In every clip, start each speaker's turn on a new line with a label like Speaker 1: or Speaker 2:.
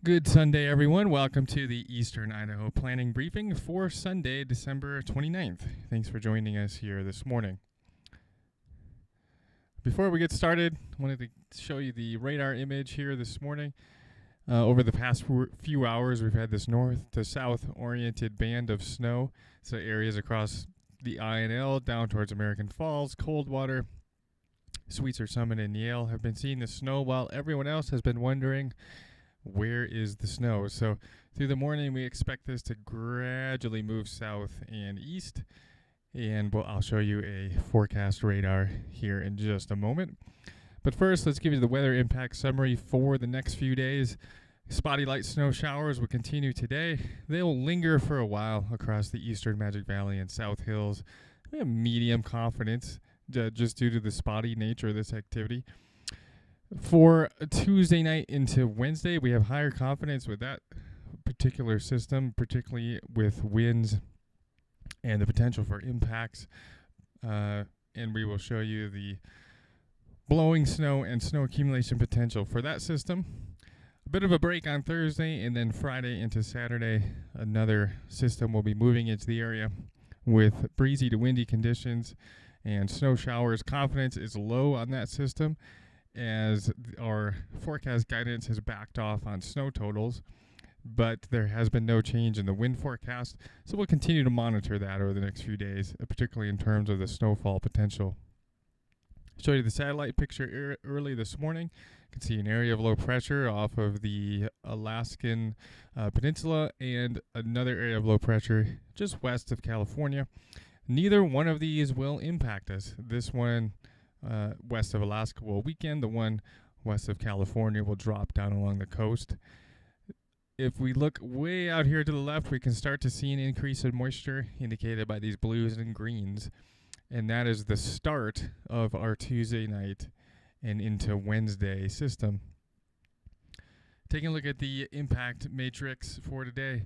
Speaker 1: Good Sunday, everyone. Welcome to the Eastern Idaho Planning Briefing for Sunday, December 29th. Thanks for joining us here this morning. Before we get started, I wanted to show you the radar image here this morning. Over the past few hours, we've had this north to south oriented band of snow. So areas across the INL down towards American Falls, Coldwater, Sweetser Summit, and Yale have been seeing the snow while everyone else has been wondering, where is the snow? So through the morning, we expect this to gradually move south and east. And I'll show you a forecast radar here in just a moment. But first, let's give you the weather impact summary for the next few days. Spotty light snow showers will continue today. They'll linger for a while across the eastern Magic Valley and South Hills. We have medium confidence just due to the spotty nature of this activity. For Tuesday night into Wednesday, we have higher confidence with that particular system, particularly with winds and the potential for impacts. And we will show you the blowing snow and snow accumulation potential for that system. A bit of a break on Thursday, and then Friday into Saturday, another system will be moving into the area with breezy to windy conditions and snow showers. Confidence is low on that system, as our forecast guidance has backed off on snow totals, but there has been no change in the wind forecast, so we'll continue to monitor that over the next few days, particularly in terms of the snowfall potential. Show you the satellite picture early this morning. You can see an area of low pressure off of the Alaskan Peninsula and another area of low pressure just west of California. Neither one of these will impact us. This one west of Alaska will weaken. The one west of California will drop down along the coast. If we look way out here to the left, we can start to see an increase in moisture indicated by these blues and greens. And that is the start of our Tuesday night and into Wednesday system. Taking a look at the impact matrix for today.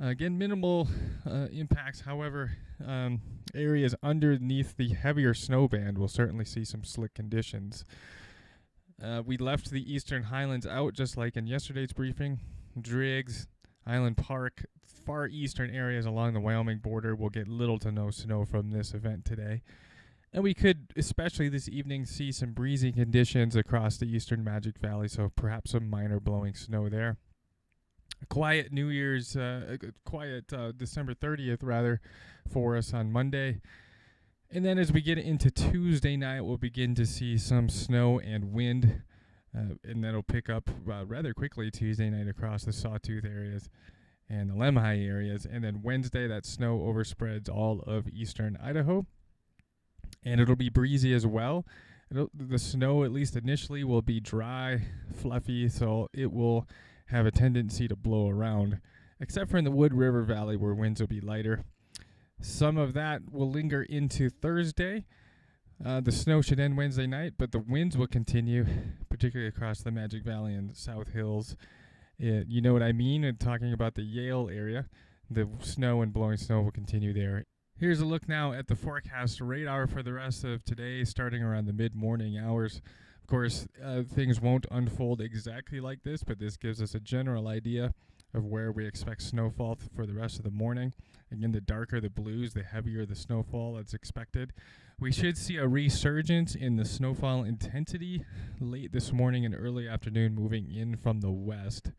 Speaker 1: Again, minimal impacts. However, areas underneath the heavier snow band will certainly see some slick conditions. We left the eastern highlands out, just like in yesterday's briefing. Driggs, Island Park, far eastern areas along the Wyoming border will get little to no snow from this event today. And we could, especially this evening, see some breezy conditions across the eastern Magic Valley, so perhaps some minor blowing snow there. A quiet New Year's, December 30th, for us on Monday. And then as we get into Tuesday night, we'll begin to see some snow and wind, and that'll pick up rather quickly Tuesday night across the Sawtooth areas and the Lemhi areas. And then Wednesday, that snow overspreads all of eastern Idaho. And it'll be breezy as well. The snow, at least initially, will be dry, fluffy, so it will have a tendency to blow around, except for in the Wood River Valley where winds will be lighter. Some of that will linger into Thursday. The snow should end Wednesday night, but the winds will continue, particularly across the Magic Valley and South Hills. You know what I mean? And talking about the Yale area, the snow and blowing snow will continue there. Here's a look now at the forecast radar for the rest of today, starting around the mid-morning hours. Of course, things won't unfold exactly like this, but this gives us a general idea of where we expect snowfall for the rest of the morning. Again, the darker the blues, the heavier the snowfall that's expected. We should see a resurgence in the snowfall intensity late this morning and early afternoon, moving in from the west.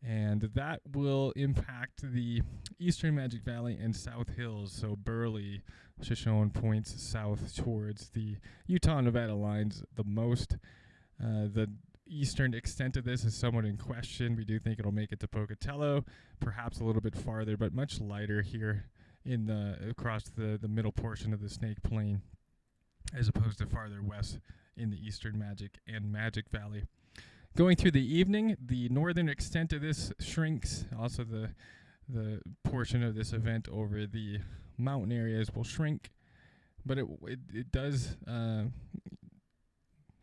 Speaker 1: And that will impact the eastern Magic Valley and South Hills. So Burley, Shoshone points south towards the Utah-Nevada lines the most. The eastern extent of this is somewhat in question. We do think it'll make it to Pocatello, perhaps a little bit farther, but much lighter here in across the middle portion of the Snake Plain, as opposed to farther west in the eastern Magic and Magic Valley. Going through the evening, the northern extent of this shrinks. Also, the portion of this event over the mountain areas will shrink, but it does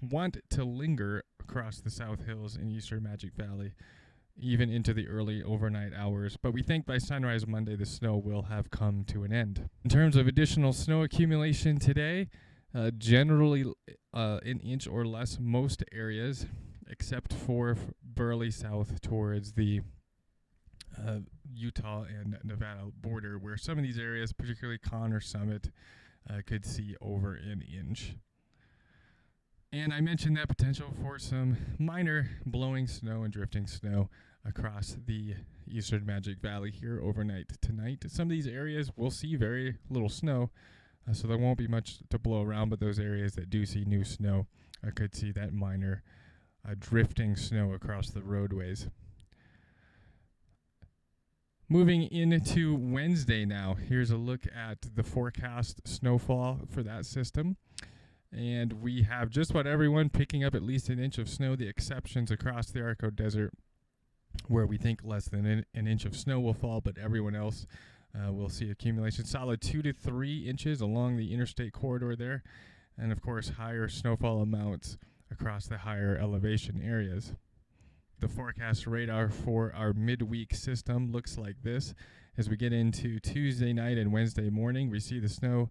Speaker 1: want to linger across the South Hills and eastern Magic Valley, even into the early overnight hours. But we think by sunrise Monday, the snow will have come to an end. In terms of additional snow accumulation today, generally an inch or less most areas. except for Burley south towards the Utah and Nevada border, where some of these areas, particularly Connor Summit, could see over an inch. And I mentioned that potential for some minor blowing snow and drifting snow across the eastern Magic Valley here overnight tonight. Some of these areas will see very little snow, so there won't be much to blow around, but those areas that do see new snow could see that minor drifting snow across the roadways. Moving into Wednesday now, here's a look at the forecast snowfall for that system. And we have just about everyone picking up at least an inch of snow, the exceptions across the Arco Desert, where we think less than an inch of snow will fall, but everyone else will see accumulation. Solid 2 to 3 inches along the interstate corridor there, and of course higher snowfall amounts across the higher elevation areas. The forecast radar for our midweek system looks like this. As we get into Tuesday night and Wednesday morning, we see the snow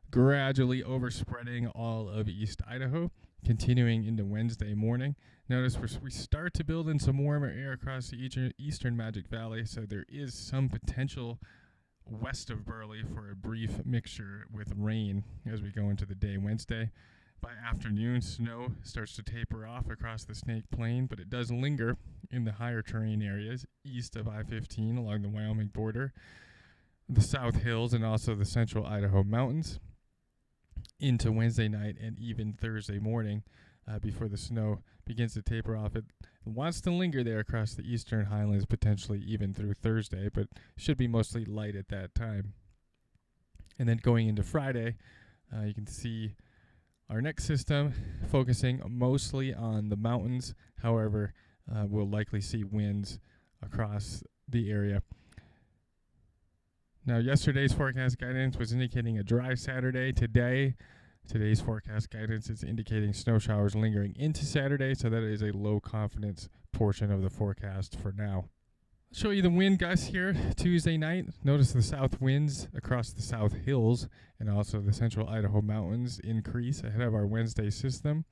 Speaker 1: gradually overspreading all of East Idaho, continuing into Wednesday morning. Notice we start to build in some warmer air across the eastern Magic Valley, so there is some potential west of Burley for a brief mixture with rain as we go into the day Wednesday. By afternoon, snow starts to taper off across the Snake Plain, but it does linger in the higher terrain areas east of I-15 along the Wyoming border, the South Hills, and also the central Idaho mountains into Wednesday night and even Thursday morning before the snow begins to taper off. It wants to linger there across the eastern highlands, potentially even through Thursday, but should be mostly light at that time. And then going into Friday, you can see our next system focusing mostly on the mountains. However, we'll likely see winds across the area. Now, yesterday's forecast guidance was indicating a dry Saturday. Today's forecast guidance is indicating snow showers lingering into Saturday, so that is a low confidence portion of the forecast for now. I'll show you the wind gusts here Tuesday night. Notice the south winds across the South Hills and also the central Idaho mountains increase ahead of our Wednesday system.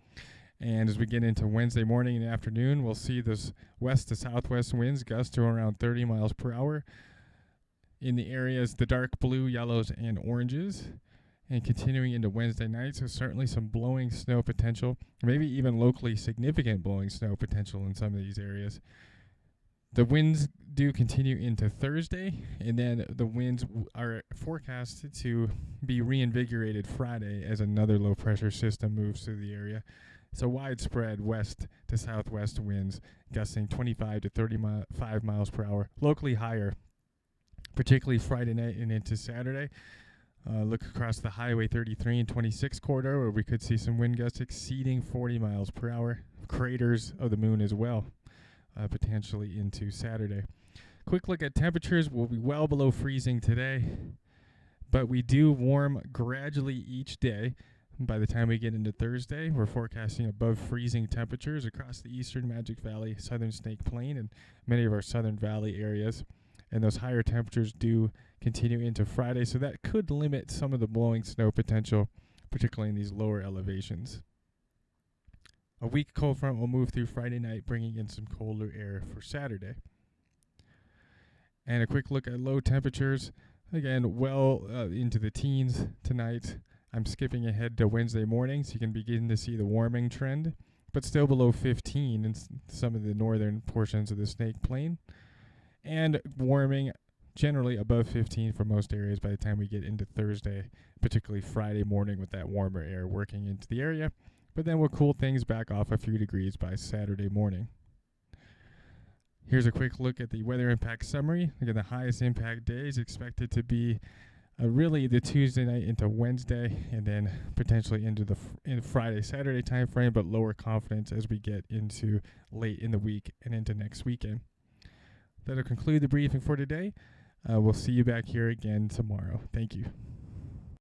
Speaker 1: And as we get into Wednesday morning and afternoon, we'll see those west to southwest winds gust to around 30 miles per hour in the areas, the dark blue, yellows, and oranges. And continuing into Wednesday night, so certainly some blowing snow potential, maybe even locally significant blowing snow potential in some of these areas. The winds do continue into Thursday, and then the winds are forecasted to be reinvigorated Friday as another low pressure system moves through the area. So widespread west to southwest winds gusting 25 to 35 miles per hour, locally higher, particularly Friday night and into Saturday. Look across the Highway 33 and 26 corridor, where we could see some wind gusts exceeding 40 miles per hour. Craters of the moon as well, potentially into Saturday. Quick look at temperatures. We'll be well below freezing today, but we do warm gradually each day. By the time we get into Thursday, we're forecasting above freezing temperatures across the eastern Magic Valley, southern Snake Plain, and many of our southern valley areas. And those higher temperatures do continue into Friday, so that could limit some of the blowing snow potential, particularly in these lower elevations. A weak cold front will move through Friday night, bringing in some colder air for Saturday. And a quick look at low temperatures. Again, well into the teens tonight. I'm skipping ahead to Wednesday morning, so you can begin to see the warming trend, but still below 15 in some of the northern portions of the Snake Plain. And warming generally above 15 for most areas by the time we get into Thursday, particularly Friday morning with that warmer air working into the area. But then we'll cool things back off a few degrees by Saturday morning. Here's a quick look at the weather impact summary. Again, the highest impact days expected to be really the Tuesday night into Wednesday, and then potentially into the Friday, Saturday time frame, but lower confidence as we get into late in the week and into next weekend. That'll conclude the briefing for today. We'll see you back here again tomorrow. Thank you.